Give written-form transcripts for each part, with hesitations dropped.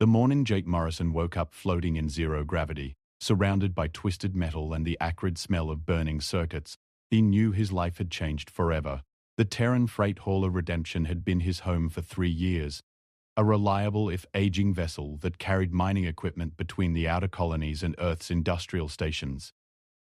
The morning Jake Morrison woke up floating in zero gravity, surrounded by twisted metal and the acrid smell of burning circuits. He knew his life had changed forever. The Terran freight hauler Redemption had been his home for 3 years, a reliable if aging vessel that carried mining equipment between the outer colonies and Earth's industrial stations.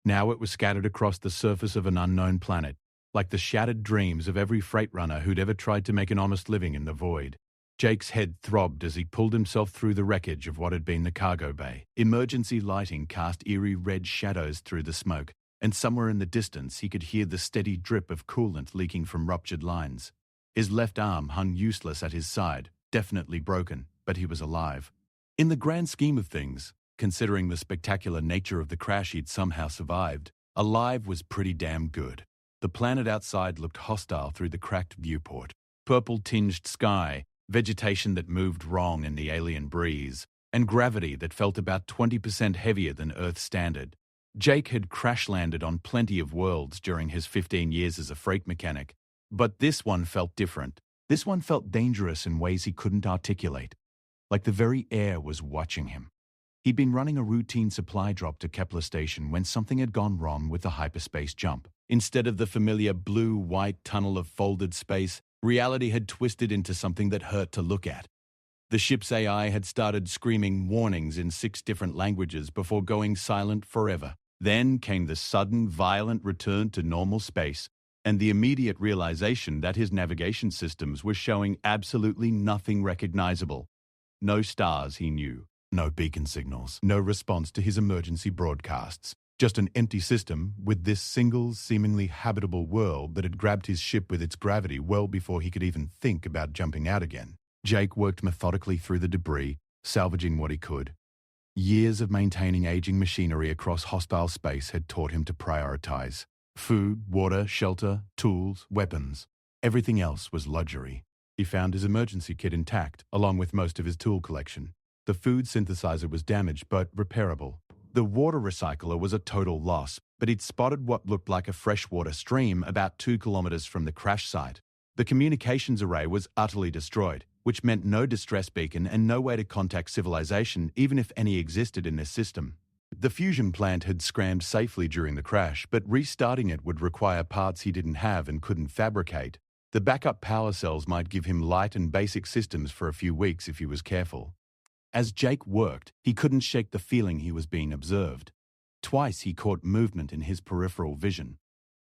Now it was scattered across the surface of an unknown planet, like the shattered dreams of every freight runner who'd ever tried to make an honest living in the void. Jake's head throbbed as he pulled himself through the wreckage of what had been the cargo bay. Emergency lighting cast eerie red shadows through the smoke, and somewhere in the distance he could hear the steady drip of coolant leaking from ruptured lines. His left arm hung useless at his side, definitely broken, but he was alive. In the grand scheme of things, considering the spectacular nature of the crash he'd somehow survived, alive was pretty damn good. The planet outside looked hostile through the cracked viewport. Purple-tinged sky, vegetation that moved wrong in the alien breeze, and gravity that felt about 20% heavier than Earth standard. Jake had crash-landed on plenty of worlds during his 15 years as a freight mechanic, but this one felt different. This one felt dangerous in ways he couldn't articulate, like the very air was watching him. He'd been running a routine supply drop to Kepler Station when something had gone wrong with the hyperspace jump. Instead of the familiar blue-white tunnel of folded space, reality had twisted into something that hurt to look at. The ship's AI had started screaming warnings in 6 different languages before going silent forever. Then came the sudden, violent return to normal space, and the immediate realization that his navigation systems were showing absolutely nothing recognizable. No stars, he knew. No beacon signals. No response to his emergency broadcasts. Just an empty system with this single, seemingly habitable world that had grabbed his ship with its gravity well before he could even think about jumping out again. Jake worked methodically through the debris, salvaging what he could. Years of maintaining aging machinery across hostile space had taught him to prioritize. Food, water, shelter, tools, weapons. Everything else was luxury. He found his emergency kit intact, along with most of his tool collection. The food synthesizer was damaged but repairable. The water recycler was a total loss, but he'd spotted what looked like a freshwater stream about 2 kilometers from the crash site. The communications array was utterly destroyed, which meant no distress beacon and no way to contact civilization, even if any existed in this system. The fusion plant had scrammed safely during the crash, but restarting it would require parts he didn't have and couldn't fabricate. The backup power cells might give him light and basic systems for a few weeks if he was careful. As Jake worked, he couldn't shake the feeling he was being observed. Twice he caught movement in his peripheral vision.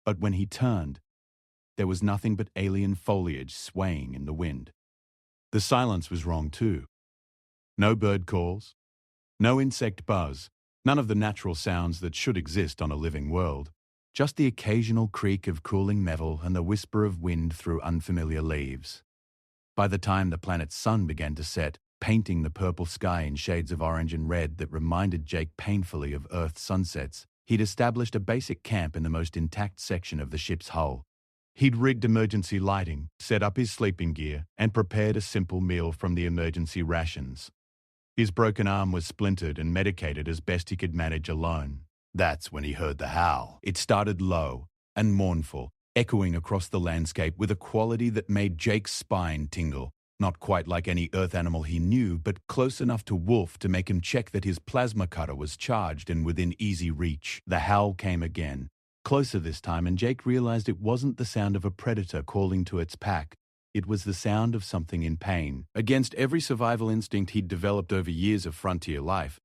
But when he turned, there was nothing but alien foliage swaying in the wind. The silence was wrong too. No bird calls, no insect buzz, none of the natural sounds that should exist on a living world. Just the occasional creak of cooling metal and the whisper of wind through unfamiliar leaves. By the time the planet's sun began to set, painting the purple sky in shades of orange and red that reminded Jake painfully of Earth's sunsets, he'd established a basic camp in the most intact section of the ship's hull. He'd rigged emergency lighting, set up his sleeping gear, and prepared a simple meal from the emergency rations. His broken arm was splintered and medicated as best he could manage alone. That's when he heard the howl. It started low and mournful, echoing across the landscape with a quality that made Jake's spine tingle. Not quite like any Earth animal he knew, but close enough to Wolf to make him check that his plasma cutter was charged and within easy reach. The howl came again, closer this time, and Jake realized it wasn't the sound of a predator calling to its pack. It was the sound of something in pain. Against every survival instinct he'd developed over years of frontier life,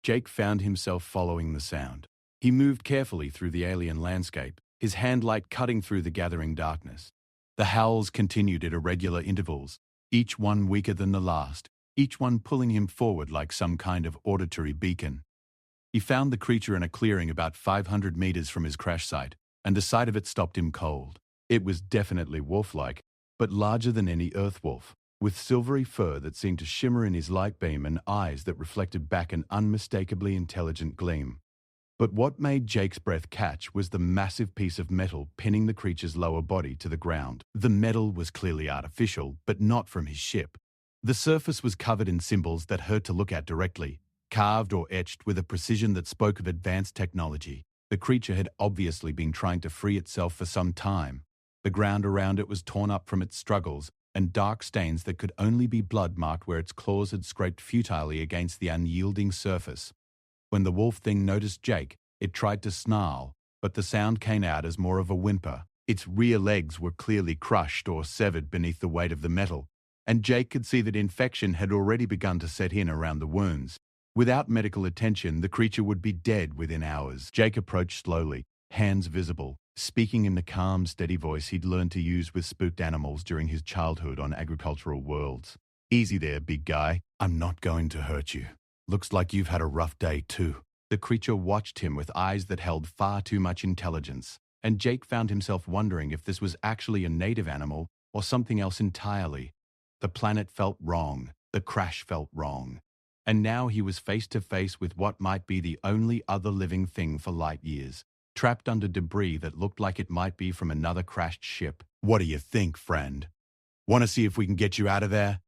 Jake found himself following the sound. He moved carefully through the alien landscape, his handlight cutting through the gathering darkness. The howls continued at irregular intervals, each one weaker than the last, each one pulling him forward like some kind of auditory beacon. He found the creature in a clearing about 500 meters from his crash site, and the sight of it stopped him cold. It was definitely wolf-like, but larger than any Earth wolf, with silvery fur that seemed to shimmer in his light beam and eyes that reflected back an unmistakably intelligent gleam. But what made Jake's breath catch was the massive piece of metal pinning the creature's lower body to the ground. The metal was clearly artificial, but not from his ship. The surface was covered in symbols that hurt to look at directly, carved or etched with a precision that spoke of advanced technology. The creature had obviously been trying to free itself for some time. The ground around it was torn up from its struggles, and dark stains that could only be blood marked where its claws had scraped futilely against the unyielding surface. When the wolf thing noticed Jake, it tried to snarl, but the sound came out as more of a whimper. Its rear legs were clearly crushed or severed beneath the weight of the metal, and Jake could see that infection had already begun to set in around the wounds. Without medical attention, the creature would be dead within hours. Jake approached slowly, hands visible, speaking in the calm, steady voice he'd learned to use with spooked animals during his childhood on agricultural worlds. "Easy there, big guy. I'm not going to hurt you. Looks like you've had a rough day too." The creature watched him with eyes that held far too much intelligence, and Jake found himself wondering if this was actually a native animal or something else entirely. The planet felt wrong. The crash felt wrong. And now he was face to face with what might be the only other living thing for light years, trapped under debris that looked like it might be from another crashed ship. "What do you think, friend? Want to see if we can get you out of there?"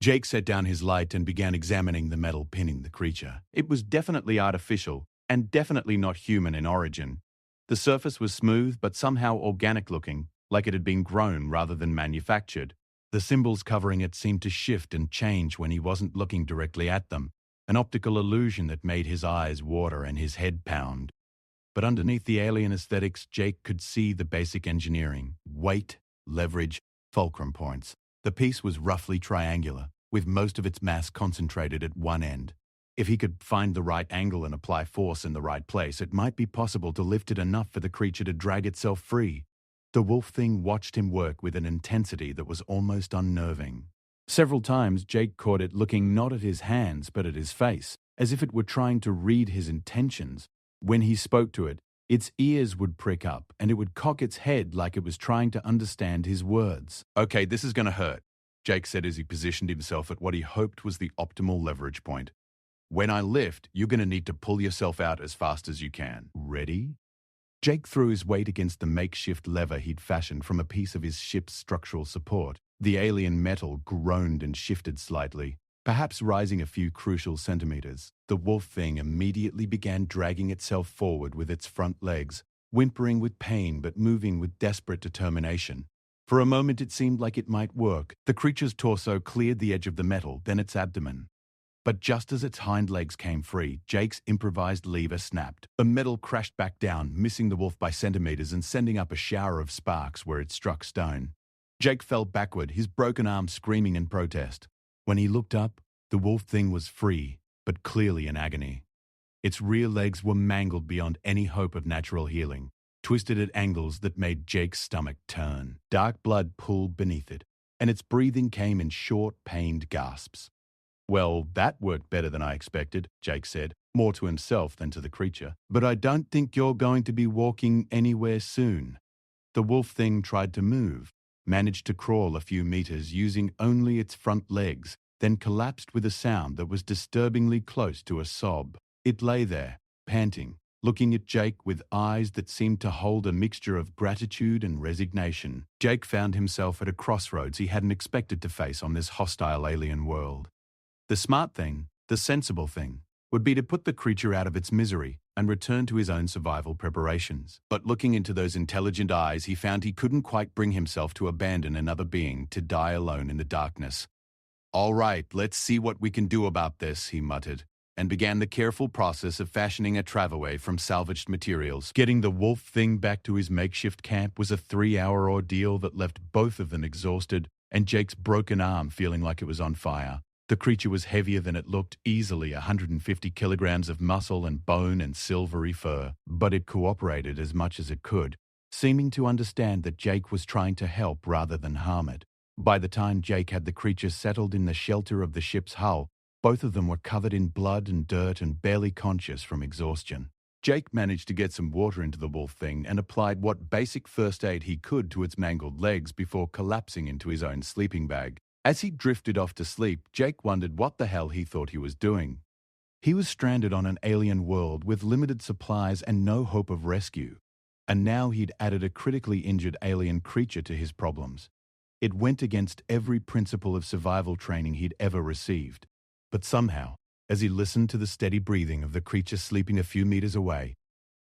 Jake set down his light and began examining the metal pinning the creature. It was definitely artificial, and definitely not human in origin. The surface was smooth but somehow organic looking, like it had been grown rather than manufactured. The symbols covering it seemed to shift and change when he wasn't looking directly at them, an optical illusion that made his eyes water and his head pound. But underneath the alien aesthetics, Jake could see the basic engineering: weight, leverage, fulcrum points. The piece was roughly triangular, with most of its mass concentrated at one end. If he could find the right angle and apply force in the right place, it might be possible to lift it enough for the creature to drag itself free. The wolf thing watched him work with an intensity that was almost unnerving. Several times, Jake caught it looking not at his hands but at his face, as if it were trying to read his intentions. When he spoke to it, its ears would prick up, and it would cock its head like it was trying to understand his words. "Okay, this is going to hurt," Jake said as he positioned himself at what he hoped was the optimal leverage point. "When I lift, you're going to need to pull yourself out as fast as you can. Ready?" Jake threw his weight against the makeshift lever he'd fashioned from a piece of his ship's structural support. The alien metal groaned and shifted slightly, perhaps rising a few crucial centimeters. The wolf thing immediately began dragging itself forward with its front legs, whimpering with pain but moving with desperate determination. For a moment it seemed like it might work. The creature's torso cleared the edge of the metal, then its abdomen. But just as its hind legs came free, Jake's improvised lever snapped. The metal crashed back down, missing the wolf by centimeters and sending up a shower of sparks where it struck stone. Jake fell backward, his broken arm screaming in protest. When he looked up, the wolf thing was free, but clearly in agony. Its rear legs were mangled beyond any hope of natural healing, twisted at angles that made Jake's stomach turn. Dark blood pooled beneath it, and its breathing came in short, pained gasps. "Well, that worked better than I expected," Jake said, more to himself than to the creature. "But I don't think you're going to be walking anywhere soon." The wolf thing tried to move, managed to crawl a few meters using only its front legs, then collapsed with a sound that was disturbingly close to a sob. It lay there, panting, looking at Jake with eyes that seemed to hold a mixture of gratitude and resignation. Jake found himself at a crossroads he hadn't expected to face on this hostile alien world. The smart thing, the sensible thing, would be to put the creature out of its misery and return to his own survival preparations. But looking into those intelligent eyes, he found he couldn't quite bring himself to abandon another being to die alone in the darkness. "All right, let's see what we can do about this," he muttered, and began the careful process of fashioning a travelway from salvaged materials. Getting the wolf thing back to his makeshift camp was a 3-hour ordeal that left both of them exhausted and Jake's broken arm feeling like it was on fire. The creature was heavier than it looked, easily 150 kilograms of muscle and bone and silvery fur, but it cooperated as much as it could, seeming to understand that Jake was trying to help rather than harm it. By the time Jake had the creature settled in the shelter of the ship's hull, both of them were covered in blood and dirt and barely conscious from exhaustion. Jake managed to get some water into the wolf thing and applied what basic first aid he could to its mangled legs before collapsing into his own sleeping bag. As he drifted off to sleep, Jake wondered what the hell he thought he was doing. He was stranded on an alien world with limited supplies and no hope of rescue. And now he'd added a critically injured alien creature to his problems. It went against every principle of survival training he'd ever received. But somehow, as he listened to the steady breathing of the creature sleeping a few meters away,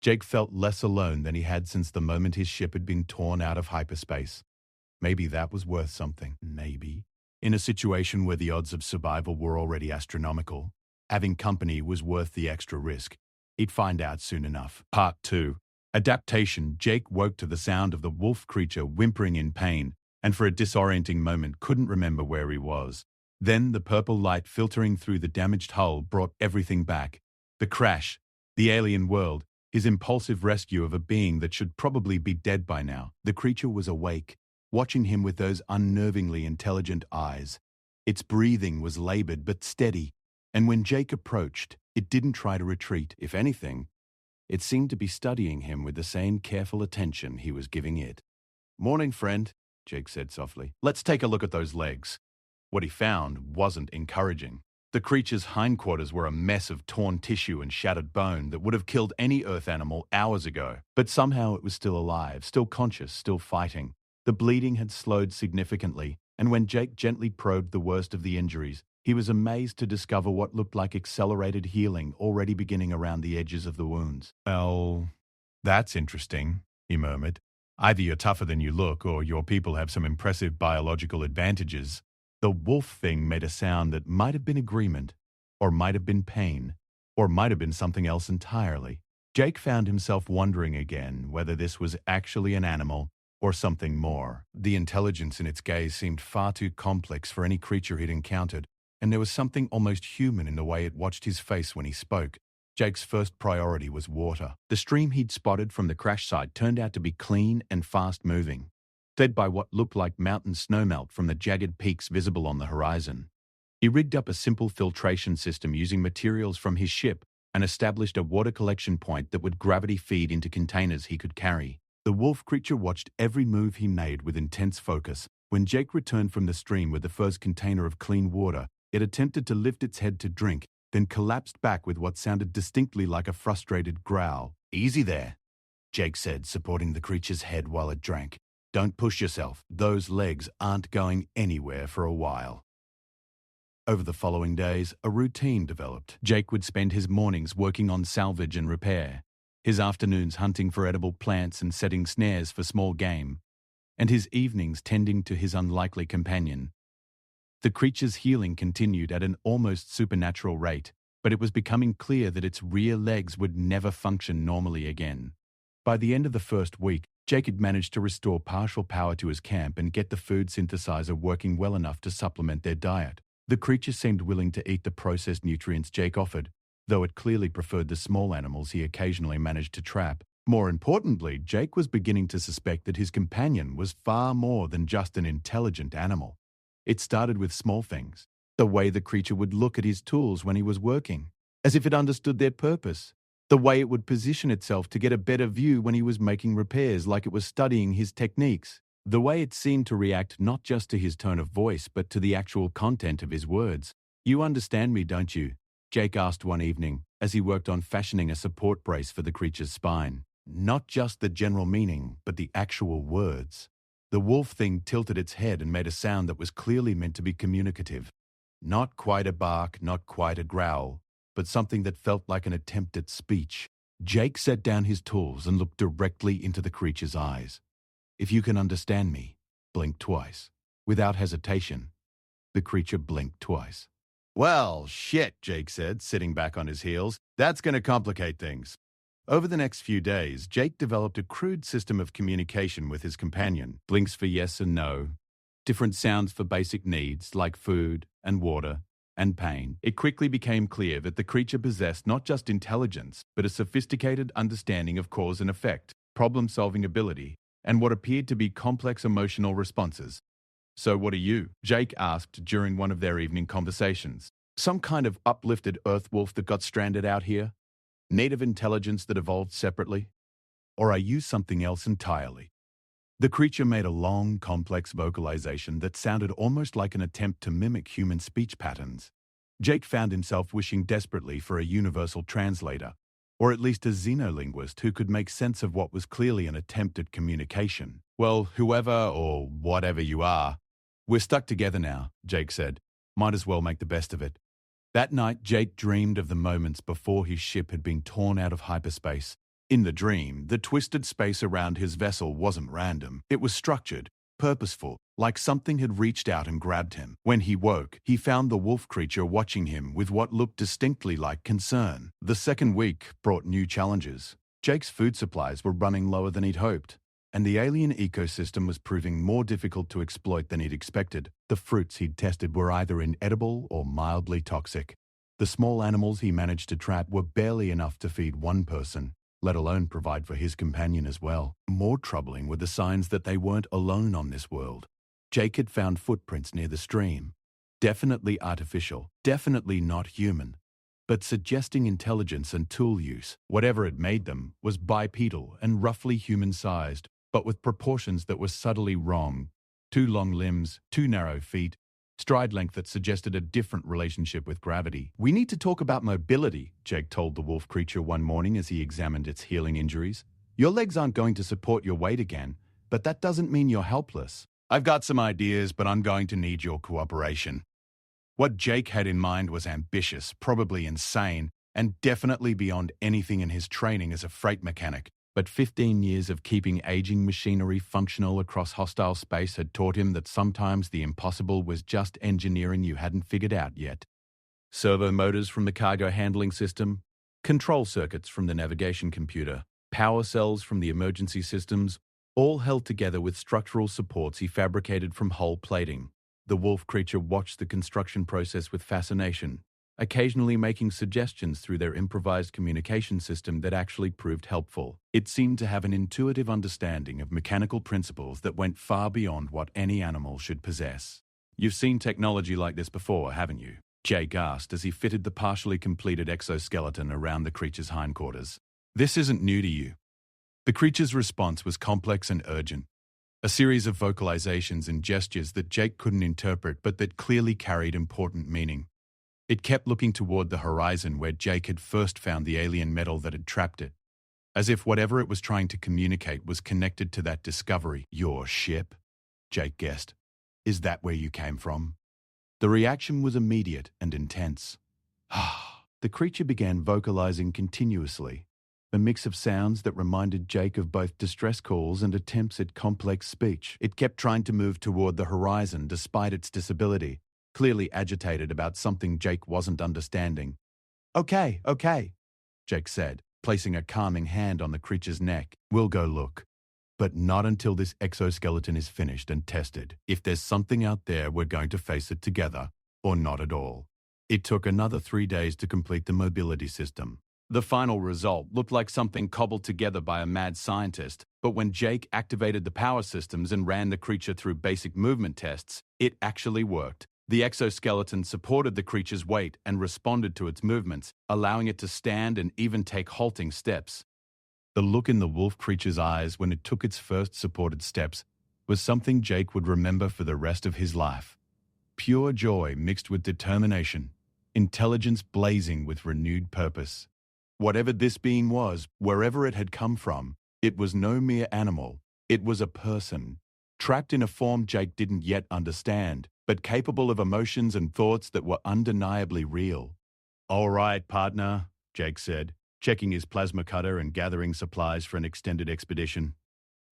Jake felt less alone than he had since the moment his ship had been torn out of hyperspace. Maybe that was worth something. Maybe. In a situation where the odds of survival were already astronomical, having company was worth the extra risk. He'd find out soon enough. Part 2. Adaptation. Jake woke to the sound of the wolf creature whimpering in pain, and for a disorienting moment couldn't remember where he was. Then the purple light filtering through the damaged hull brought everything back. The crash, the alien world, his impulsive rescue of a being that should probably be dead by now. The creature was awake, watching him with those unnervingly intelligent eyes. Its breathing was labored but steady, and when Jake approached, it didn't try to retreat. If anything, it seemed to be studying him with the same careful attention he was giving it. "Morning, friend," Jake said softly. "Let's take a look at those legs." What he found wasn't encouraging. The creature's hindquarters were a mess of torn tissue and shattered bone that would have killed any Earth animal hours ago. But somehow it was still alive, still conscious, still fighting. The bleeding had slowed significantly, and when Jake gently probed the worst of the injuries, he was amazed to discover what looked like accelerated healing already beginning around the edges of the wounds. "Well, that's interesting," he murmured. "Either you're tougher than you look, or your people have some impressive biological advantages." The wolf thing made a sound that might have been agreement, or might have been pain, or might have been something else entirely. Jake found himself wondering again whether this was actually an animal or something more. The intelligence in its gaze seemed far too complex for any creature he'd encountered, and there was something almost human in the way it watched his face when he spoke. Jake's first priority was water. The stream he'd spotted from the crash site turned out to be clean and fast-moving, fed by what looked like mountain snowmelt from the jagged peaks visible on the horizon. He rigged up a simple filtration system using materials from his ship and established a water collection point that would gravity feed into containers he could carry. The wolf creature watched every move he made with intense focus. When Jake returned from the stream with the first container of clean water, it attempted to lift its head to drink, then collapsed back with what sounded distinctly like a frustrated growl. "Easy there," Jake said, supporting the creature's head while it drank. "Don't push yourself. Those legs aren't going anywhere for a while." Over the following days, a routine developed. Jake would spend his mornings working on salvage and repair, his afternoons hunting for edible plants and setting snares for small game, and his evenings tending to his unlikely companion. The creature's healing continued at an almost supernatural rate, but it was becoming clear that its rear legs would never function normally again. By the end of the first week, Jake had managed to restore partial power to his camp and get the food synthesizer working well enough to supplement their diet. The creature seemed willing to eat the processed nutrients Jake offered, though it clearly preferred the small animals he occasionally managed to trap. More importantly, Jake was beginning to suspect that his companion was far more than just an intelligent animal. It started with small things, the way the creature would look at his tools when he was working, as if it understood their purpose. The way it would position itself to get a better view when he was making repairs, like it was studying his techniques. The way it seemed to react not just to his tone of voice, but to the actual content of his words. "You understand me, don't you?" Jake asked one evening, as he worked on fashioning a support brace for the creature's spine. Not just the general meaning, but the actual words. The wolf thing tilted its head and made a sound that was clearly meant to be communicative. Not quite a bark, not quite a growl, but something that felt like an attempt at speech. Jake set down his tools and looked directly into the creature's eyes. "If you can understand me, blink twice." Without hesitation, the creature blinked twice. "Well, shit," Jake said, sitting back on his heels. "That's going to complicate things." Over the next few days, Jake developed a crude system of communication with his companion. Blinks for yes and no, different sounds for basic needs like food and water and pain. It quickly became clear that the creature possessed not just intelligence, but a sophisticated understanding of cause and effect, problem-solving ability, and what appeared to be complex emotional responses. "So what are you?" Jake asked during one of their evening conversations. "Some kind of uplifted earth wolf that got stranded out here? Native intelligence that evolved separately? Or are you something else entirely?" The creature made a long, complex vocalization that sounded almost like an attempt to mimic human speech patterns. Jake found himself wishing desperately for a universal translator, or at least a xenolinguist who could make sense of what was clearly an attempt at communication. "Well, whoever or whatever you are, we're stuck together now," Jake said. "Might as well make the best of it." That night, Jake dreamed of the moments before his ship had been torn out of hyperspace. In the dream, the twisted space around his vessel wasn't random. It was structured, purposeful, like something had reached out and grabbed him. When he woke, he found the wolf creature watching him with what looked distinctly like concern. The second week brought new challenges. Jake's food supplies were running lower than he'd hoped, and the alien ecosystem was proving more difficult to exploit than he'd expected. The fruits he'd tested were either inedible or mildly toxic. The small animals he managed to trap were barely enough to feed one person, let alone provide for his companion as well. More troubling were the signs that they weren't alone on this world. Jake had found footprints near the stream. Definitely artificial, definitely not human, but suggesting intelligence and tool use. Whatever had made them was bipedal and roughly human-sized, but with proportions that were subtly wrong. 2 long limbs, 2 narrow feet, stride length that suggested a different relationship with gravity. "We need to talk about mobility," Jake told the wolf creature one morning as he examined its healing injuries. "Your legs aren't going to support your weight again, but that doesn't mean you're helpless." "I've got some ideas, but I'm going to need your cooperation." What Jake had in mind was ambitious, probably insane, and definitely beyond anything in his training as a freight mechanic. But 15 years of keeping aging machinery functional across hostile space had taught him that sometimes the impossible was just engineering you hadn't figured out yet. Servo motors from the cargo handling system, control circuits from the navigation computer, power cells from the emergency systems, all held together with structural supports he fabricated from hull plating. The wolf creature watched the construction process with fascination, occasionally making suggestions through their improvised communication system that actually proved helpful. It seemed to have an intuitive understanding of mechanical principles that went far beyond what any animal should possess. "You've seen technology like this before, haven't you?" Jake asked as he fitted the partially completed exoskeleton around the creature's hindquarters. "This isn't new to you." The creature's response was complex and urgent. A series of vocalizations and gestures that Jake couldn't interpret but that clearly carried important meaning. It kept looking toward the horizon where Jake had first found the alien metal that had trapped it, as if whatever it was trying to communicate was connected to that discovery. "Your ship?" Jake guessed. "Is that where you came from?" The reaction was immediate and intense. The creature began vocalizing continuously, a mix of sounds that reminded Jake of both distress calls and attempts at complex speech. It kept trying to move toward the horizon despite its disability, clearly agitated about something Jake wasn't understanding. Okay, Jake said, placing a calming hand on the creature's neck. "We'll go look. But not until this exoskeleton is finished and tested. If there's something out there, we're going to face it together, or not at all." It took another 3 days to complete the mobility system. The final result looked like something cobbled together by a mad scientist, but when Jake activated the power systems and ran the creature through basic movement tests, it actually worked. The exoskeleton supported the creature's weight and responded to its movements, allowing it to stand and even take halting steps. The look in the wolf creature's eyes when it took its first supported steps was something Jake would remember for the rest of his life. Pure joy mixed with determination, intelligence blazing with renewed purpose. Whatever this being was, wherever it had come from, it was no mere animal. It was a person, trapped in a form Jake didn't yet understand, but capable of emotions and thoughts that were undeniably real. "All right, partner," Jake said, checking his plasma cutter and gathering supplies for an extended expedition.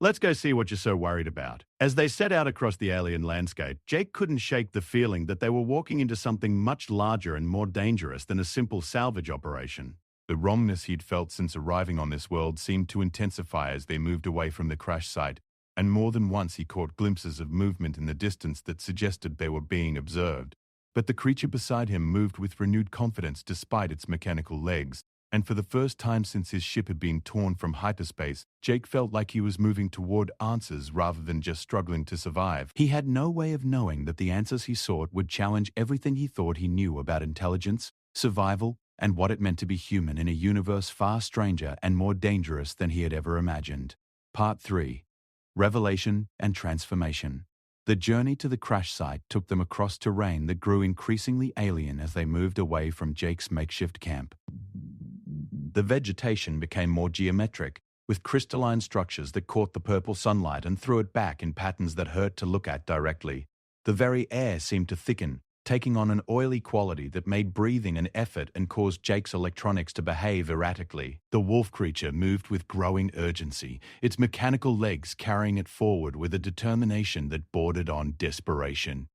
"Let's go see what you're so worried about." As they set out across the alien landscape, Jake couldn't shake the feeling that they were walking into something much larger and more dangerous than a simple salvage operation. The wrongness he'd felt since arriving on this world seemed to intensify as they moved away from the crash site, and more than once he caught glimpses of movement in the distance that suggested they were being observed. But the creature beside him moved with renewed confidence despite its mechanical legs, and for the first time since his ship had been torn from hyperspace, Jake felt like he was moving toward answers rather than just struggling to survive. He had no way of knowing that the answers he sought would challenge everything he thought he knew about intelligence, survival, and what it meant to be human in a universe far stranger and more dangerous than he had ever imagined. Part 3. Revelation and Transformation. The journey to the crash site took them across terrain that grew increasingly alien as they moved away from Jake's makeshift camp. The vegetation became more geometric, with crystalline structures that caught the purple sunlight and threw it back in patterns that hurt to look at directly. The very air seemed to thicken, taking on an oily quality that made breathing an effort and caused Jake's electronics to behave erratically. The wolf creature moved with growing urgency, its mechanical legs carrying it forward with a determination that bordered on desperation.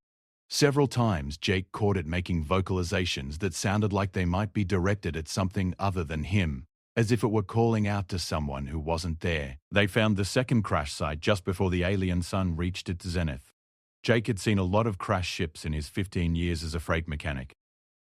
Several times, Jake caught it making vocalizations that sounded like they might be directed at something other than him, as if it were calling out to someone who wasn't there. They found the second crash site just before the alien sun reached its zenith. Jake had seen a lot of crash ships in his 15 years as a freight mechanic,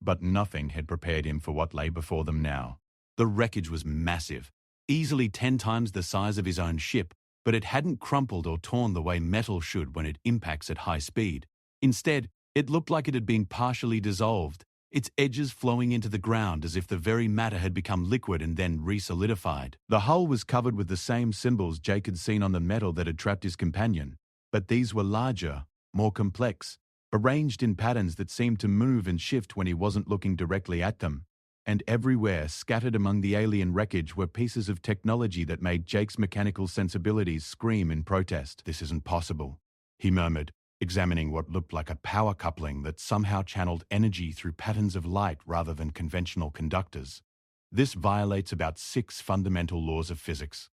but nothing had prepared him for what lay before them now. The wreckage was massive, easily 10 times the size of his own ship, but it hadn't crumpled or torn the way metal should when it impacts at high speed. Instead, it looked like it had been partially dissolved, its edges flowing into the ground as if the very matter had become liquid and then re-solidified. The hull was covered with the same symbols Jake had seen on the metal that had trapped his companion, but these were larger, more complex, arranged in patterns that seemed to move and shift when he wasn't looking directly at them. And everywhere, scattered among the alien wreckage, were pieces of technology that made Jake's mechanical sensibilities scream in protest. "This isn't possible," he murmured, examining what looked like a power coupling that somehow channeled energy through patterns of light rather than conventional conductors. "This violates about 6 fundamental laws of physics."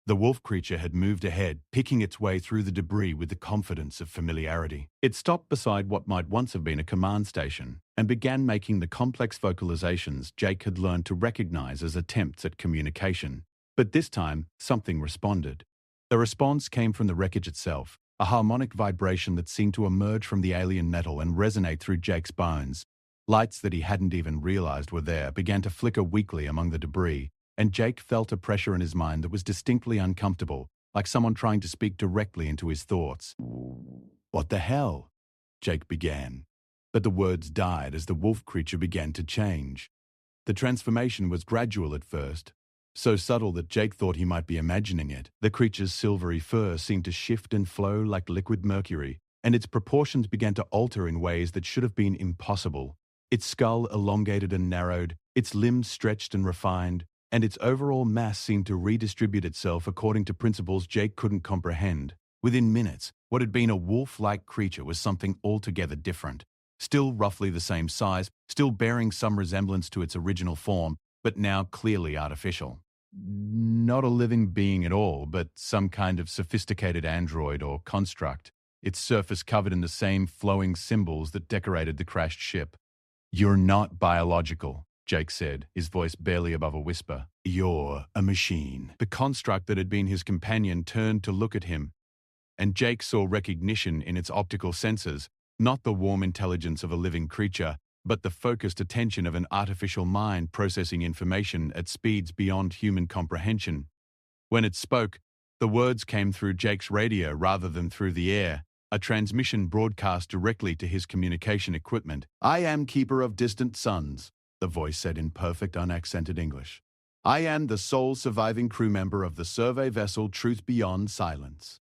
The wolf creature had moved ahead, picking its way through the debris with the confidence of familiarity. It stopped beside what might once have been a command station and began making the complex vocalizations Jake had learned to recognize as attempts at communication. But this time, something responded. The response came from the wreckage itself, a harmonic vibration that seemed to emerge from the alien metal and resonate through Jake's bones. Lights that he hadn't even realized were there began to flicker weakly among the debris, and Jake felt a pressure in his mind that was distinctly uncomfortable, like someone trying to speak directly into his thoughts. "What the hell?" Jake began. But the words died as the wolf creature began to change. The transformation was gradual at first, so subtle that Jake thought he might be imagining it. The creature's silvery fur seemed to shift and flow like liquid mercury, and its proportions began to alter in ways that should have been impossible. Its skull elongated and narrowed, its limbs stretched and refined, and its overall mass seemed to redistribute itself according to principles Jake couldn't comprehend. Within minutes, what had been a wolf-like creature was something altogether different. Still roughly the same size, still bearing some resemblance to its original form, but now clearly artificial. Not a living being at all, but some kind of sophisticated android or construct, its surface covered in the same flowing symbols that decorated the crashed ship. "You're not biological," Jake said, his voice barely above a whisper. "You're a machine." The construct that had been his companion turned to look at him, and Jake saw recognition in its optical senses, not the warm intelligence of a living creature, but the focused attention of an artificial mind processing information at speeds beyond human comprehension. When it spoke, the words came through Jake's radio rather than through the air, a transmission broadcast directly to his communication equipment. "I am keeper of distant suns," the voice said in perfect, unaccented English. "I am the sole surviving crew member of the survey vessel Truth Beyond Silence.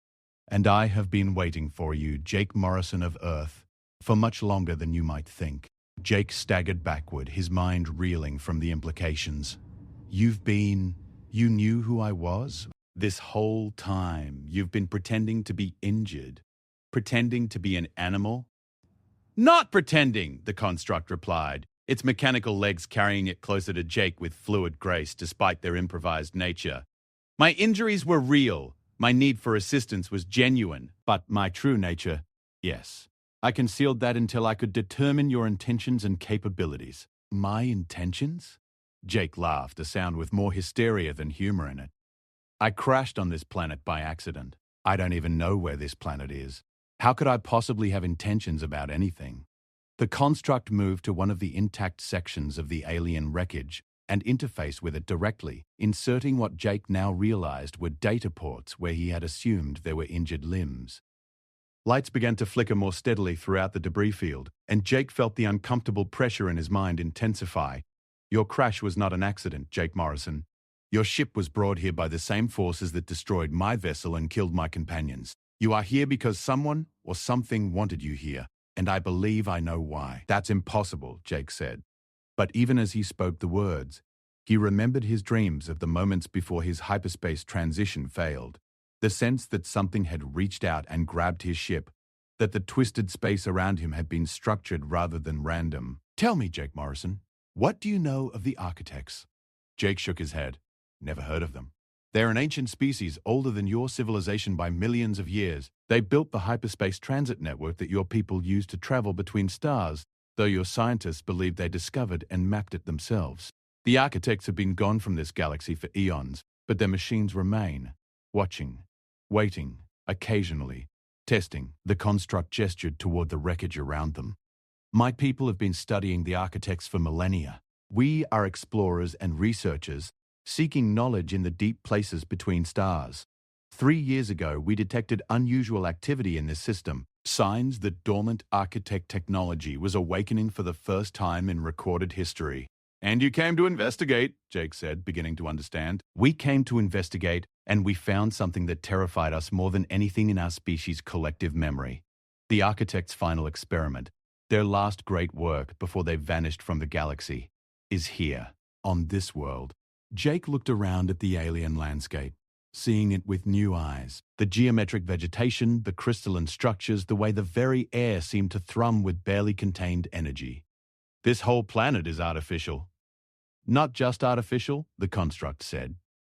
And I have been waiting for you, Jake Morrison of Earth, for much longer than you might think." Jake staggered backward, his mind reeling from the implications. You knew who I was? This whole time, you've been pretending to be injured, pretending to be an animal?" "Not pretending," the construct replied, its mechanical legs carrying it closer to Jake with fluid grace despite their improvised nature. "My injuries were real. My need for assistance was genuine. But my true nature, yes. I concealed that until I could determine your intentions and capabilities." "My intentions?" Jake laughed, a sound with more hysteria than humor in it. "I crashed on this planet by accident. I don't even know where this planet is. How could I possibly have intentions about anything?" The construct moved to one of the intact sections of the alien wreckage and interfaced with it directly, inserting what Jake now realized were data ports where he had assumed there were injured limbs. Lights began to flicker more steadily throughout the debris field, and Jake felt the uncomfortable pressure in his mind intensify. "Your crash was not an accident, Jake Morrison. Your ship was brought here by the same forces that destroyed my vessel and killed my companions. You are here because someone or something wanted you here, and I believe I know why." "That's impossible," Jake said. But even as he spoke the words, he remembered his dreams of the moments before his hyperspace transition failed. The sense that something had reached out and grabbed his ship, that the twisted space around him had been structured rather than random. Tell me, Jake Morrison, what do you know of the architects? Jake shook his head. Never heard of them. They're an ancient species older than your civilization by millions of years. They built the hyperspace transit network that your people use to travel between stars, though your scientists believe they discovered and mapped it themselves. The architects have been gone from this galaxy for eons, but their machines remain, watching, waiting, occasionally, testing. The construct gestured toward the wreckage around them. My people have been studying the architects for millennia. We are explorers and researchers, seeking knowledge in the deep places between stars. 3 years ago, we detected unusual activity in this system, signs that dormant architect technology was awakening for the first time in recorded history. And you came to investigate, Jake said, beginning to understand. We came to investigate, and we found something that terrified us more than anything in our species' collective memory. The architects' final experiment, their last great work before they vanished from the galaxy, is here, on this world. Jake looked around at the alien landscape, seeing it with new eyes. The geometric vegetation, the crystalline structures, the way the very air seemed to thrum with barely contained energy. This whole planet is artificial. Not just artificial, the construct said.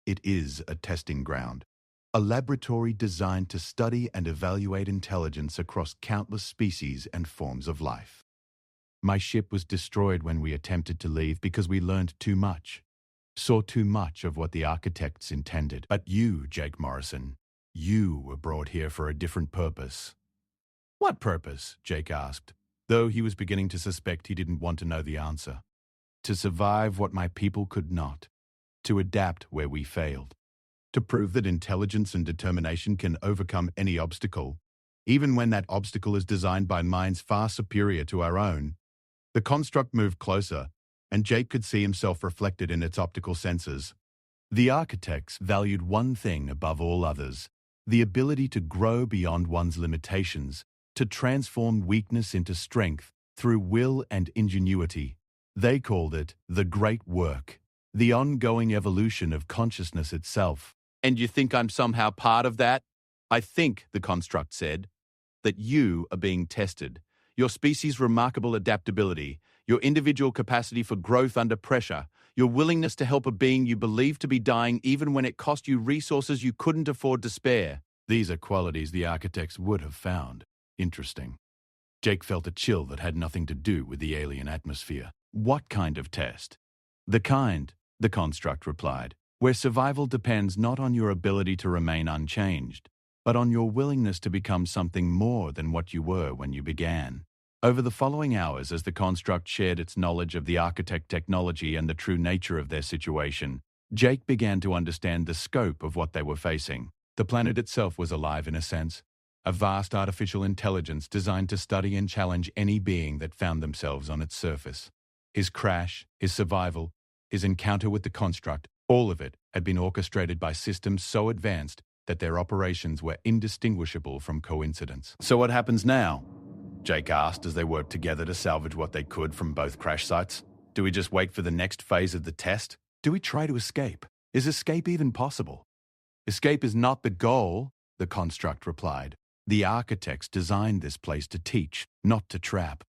It is a testing ground. A laboratory designed to study and evaluate intelligence across countless species and forms of life. My ship was destroyed when we attempted to leave because we learned too much. Saw too much of what the architects intended. But you, Jake Morrison, you were brought here for a different purpose. What purpose? Jake asked, though he was beginning to suspect he didn't want to know the answer. To survive what my people could not. To adapt where we failed. To prove that intelligence and determination can overcome any obstacle, even when that obstacle is designed by minds far superior to our own. The construct moved closer, and Jake could see himself reflected in its optical sensors. The architects valued one thing above all others, the ability to grow beyond one's limitations, to transform weakness into strength through will and ingenuity. They called it the great work, the ongoing evolution of consciousness itself. And you think I'm somehow part of that? I think, the construct said, that you are being tested. Your species' remarkable adaptability, your individual capacity for growth under pressure, your willingness to help a being you believe to be dying even when it cost you resources you couldn't afford to spare. These are qualities the architects would have found interesting. Jake felt a chill that had nothing to do with the alien atmosphere. What kind of test? The kind, the construct replied, where survival depends not on your ability to remain unchanged, but on your willingness to become something more than what you were when you began. Over the following hours, as the construct shared its knowledge of the architect technology and the true nature of their situation, Jake began to understand the scope of what they were facing. The planet itself was alive in a sense, a vast artificial intelligence designed to study and challenge any being that found themselves on its surface. His crash, his survival, his encounter with the construct, all of it had been orchestrated by systems so advanced that their operations were indistinguishable from coincidence. So what happens now? Jake asked as they worked together to salvage what they could from both crash sites. Do we just wait for the next phase of the test? Do we try to escape? Is escape even possible? Escape is not the goal, the construct replied. The architects designed this place to teach, not to trap.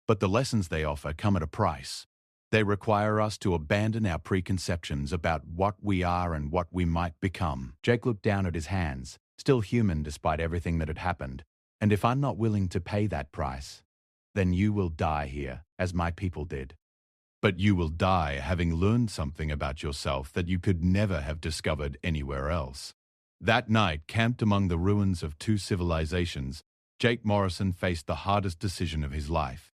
But the lessons they offer come at a price. They require us to abandon our preconceptions about what we are and what we might become. Jake looked down at his hands, still human despite everything that had happened. And if I'm not willing to pay that price, then you will die here, as my people did. But you will die having learned something about yourself that you could never have discovered anywhere else. That night, camped among the ruins of two civilizations, Jake Morrison faced the hardest decision of his life.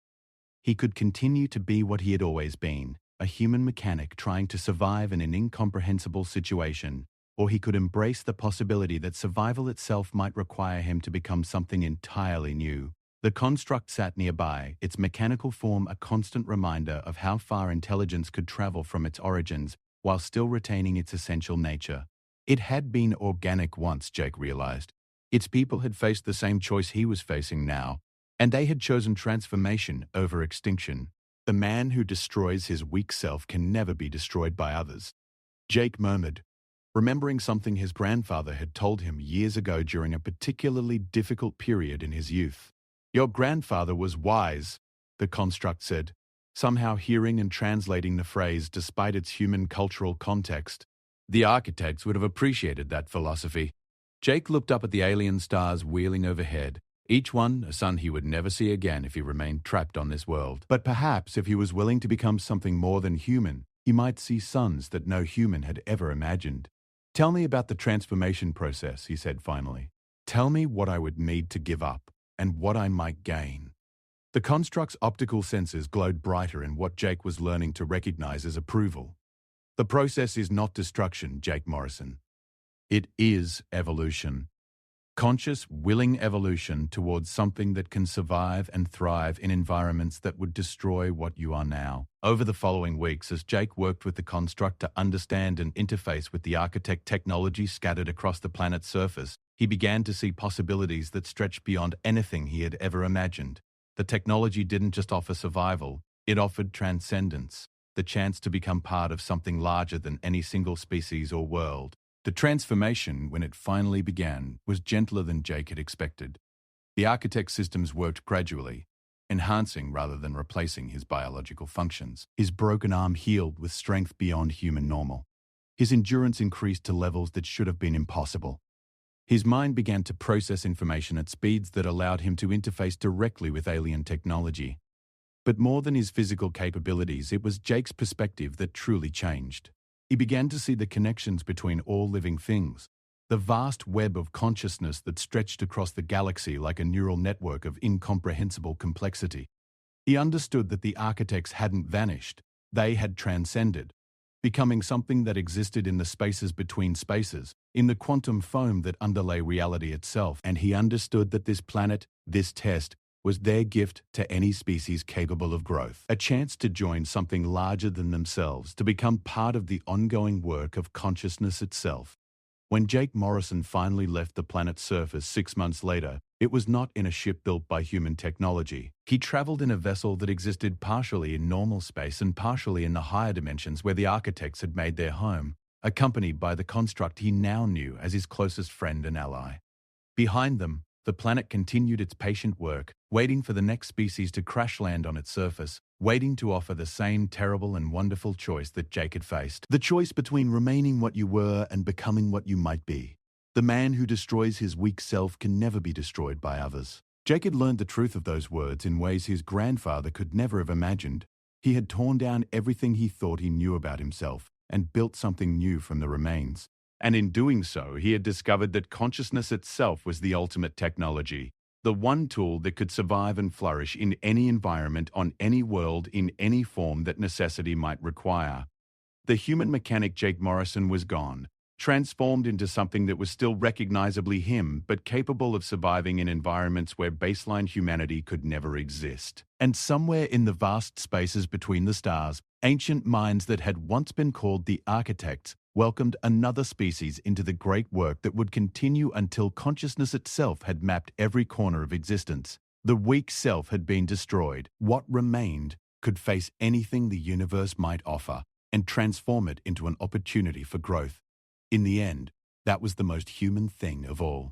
He could continue to be what he had always been, a human mechanic trying to survive in an incomprehensible situation, or he could embrace the possibility that survival itself might require him to become something entirely new. The construct sat nearby, its mechanical form a constant reminder of how far intelligence could travel from its origins while still retaining its essential nature. It had been organic once, Jake realized. Its people had faced the same choice he was facing now, and they had chosen transformation over extinction. The man who destroys his weak self can never be destroyed by others. Jake murmured, remembering something his grandfather had told him years ago during a particularly difficult period in his youth. Your grandfather was wise, the construct said, somehow hearing and translating the phrase despite its human cultural context. The architects would have appreciated that philosophy. Jake looked up at the alien stars wheeling overhead, each one a sun he would never see again if he remained trapped on this world. But perhaps if he was willing to become something more than human, he might see suns that no human had ever imagined. Tell me about the transformation process, he said finally. Tell me what I would need to give up, and what I might gain. The construct's optical senses glowed brighter in what Jake was learning to recognize as approval. The process is not destruction, Jake Morrison. It is evolution. Conscious, willing evolution towards something that can survive and thrive in environments that would destroy what you are now. Over the following weeks, as Jake worked with the construct to understand and interface with the architect technology scattered across the planet's surface, he began to see possibilities that stretched beyond anything he had ever imagined. The technology didn't just offer survival, it offered transcendence, the chance to become part of something larger than any single species or world. The transformation, when it finally began, was gentler than Jake had expected. The architect's systems worked gradually, enhancing rather than replacing his biological functions. His broken arm healed with strength beyond human normal. His endurance increased to levels that should have been impossible. His mind began to process information at speeds that allowed him to interface directly with alien technology. But more than his physical capabilities, it was Jake's perspective that truly changed. He began to see the connections between all living things, the vast web of consciousness that stretched across the galaxy like a neural network of incomprehensible complexity. He understood that the architects hadn't vanished, they had transcended, becoming something that existed in the spaces between spaces, in the quantum foam that underlay reality itself, and he understood that this planet, this test, was their gift to any species capable of growth, a chance to join something larger than themselves, to become part of the ongoing work of consciousness itself. When Jake Morrison finally left the planet's surface 6 months later, it was not in a ship built by human technology. He traveled in a vessel that existed partially in normal space and partially in the higher dimensions where the architects had made their home, accompanied by the construct he now knew as his closest friend and ally. Behind them, the planet continued its patient work, waiting for the next species to crash land on its surface, waiting to offer the same terrible and wonderful choice that Jake had faced. The choice between remaining what you were and becoming what you might be. The man who destroys his weak self can never be destroyed by others. Jake had learned the truth of those words in ways his grandfather could never have imagined. He had torn down everything he thought he knew about himself and built something new from the remains. And in doing so, he had discovered that consciousness itself was the ultimate technology, the one tool that could survive and flourish in any environment, on any world, in any form that necessity might require. The human mechanic Jake Morrison was gone, transformed into something that was still recognizably him, but capable of surviving in environments where baseline humanity could never exist. And somewhere in the vast spaces between the stars, ancient minds that had once been called the architects welcomed another species into the great work that would continue until consciousness itself had mapped every corner of existence. The weak self had been destroyed. What remained could face anything the universe might offer and transform it into an opportunity for growth. In the end, that was the most human thing of all.